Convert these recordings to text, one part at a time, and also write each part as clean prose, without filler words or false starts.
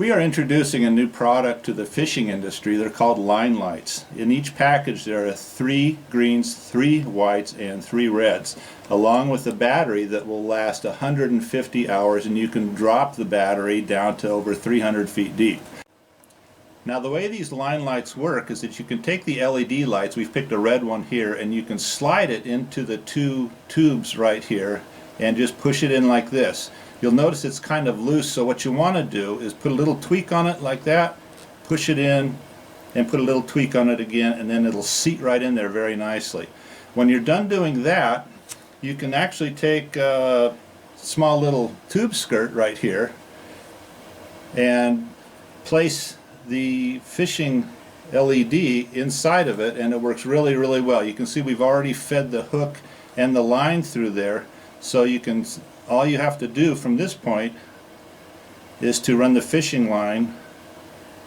We are introducing a new product to the fishing industry. They're called line lights. In each package there are 3 greens, 3 whites, and 3 reds, along with a battery that will last 150 hours, and you can drop the battery down to over 300 feet deep. Now the way these line lights work is that you can take the LED lights, we've picked a red one here, and you can slide it into the 2 tubes right here and just push it in like this. You'll notice it's kind of loose, so what you want to do is put a little tweak on it like that, push it in, and put a little tweak on it again, and then it'll seat right in there very nicely. When you're done doing that, you can actually take a small little tube skirt right here and place the fishing LED inside of it, and it works really, really well. You can see we've already fed the hook and the line through there, so you can, all you have to do from this point is to run the fishing line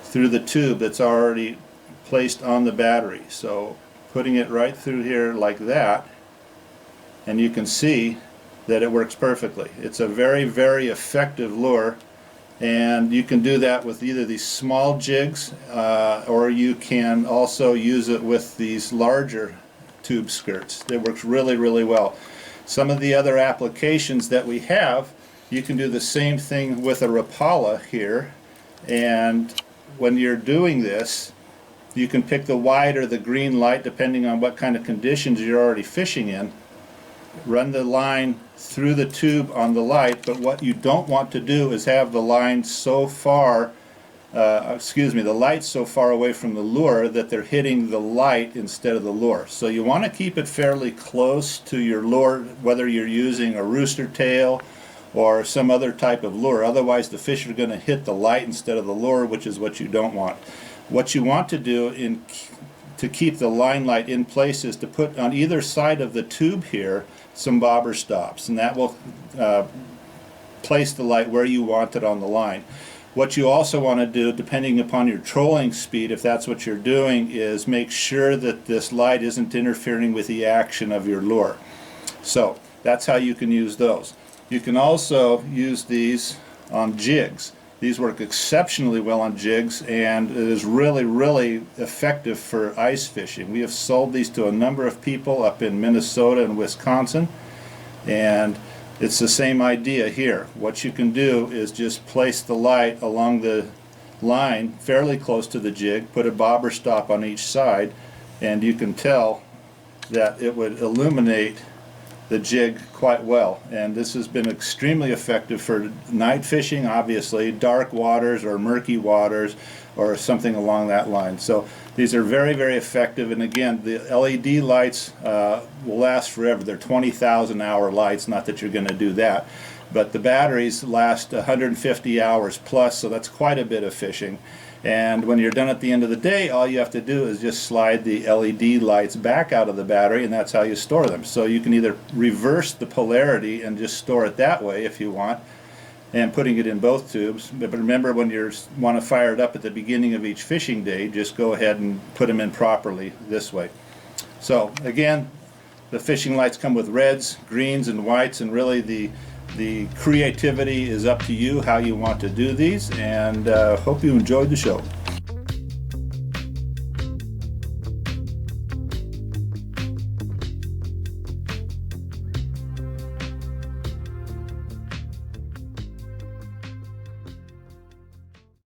through the tube that's already placed on the battery. So putting it right through here like that, and you can see that it works perfectly. It's a very, very effective lure, and you can do that with either these small jigs or you can also use it with these larger tube skirts. It works really, really well. Some of the other applications that we have, you can do the same thing with a Rapala here, and when you're doing this you can pick the white or the green light depending on what kind of conditions you're already fishing in, run the line through the tube on the light, but what you don't want to do is have the line so far the light so far away from the lure that they're hitting the light instead of the lure. So you want to keep it fairly close to your lure, whether you're using a rooster tail or some other type of lure. Otherwise the fish are going to hit the light instead of the lure, which is what you don't want. What you want to do to keep the line light in place is to put on either side of the tube here some bobber stops, and that will place the light where you want it on the line. What you also want to do, depending upon your trolling speed, if that's what you're doing, is make sure that this light isn't interfering with the action of your lure. So that's how you can use those. You can also use these on jigs. These work exceptionally well on jigs, and it is really, really effective for ice fishing. We have sold these to a number of people up in Minnesota and Wisconsin, and it's the same idea here. What you can do is just place the light along the line fairly close to the jig, put a bobber stop on each side, and you can tell that it would illuminate the jig quite well. And this has been extremely effective for night fishing, obviously, dark waters or murky waters or something along that line. So these are very, very effective, and again, the LED lights will last forever. They're 20,000 hour lights, not that you're going to do that, but the batteries last 150 hours plus, so that's quite a bit of fishing. And when you're done at the end of the day, all you have to do is just slide the LED lights back out of the battery, and that's how you store them. So you can either reverse the polarity and just store it that way if you want, and putting it in both tubes. But remember, when you want to fire it up at the beginning of each fishing day, just go ahead and put them in properly this way. So again, the fishing lights come with reds, greens, and whites, and really the creativity is up to you how you want to do these, and hope you enjoyed the show.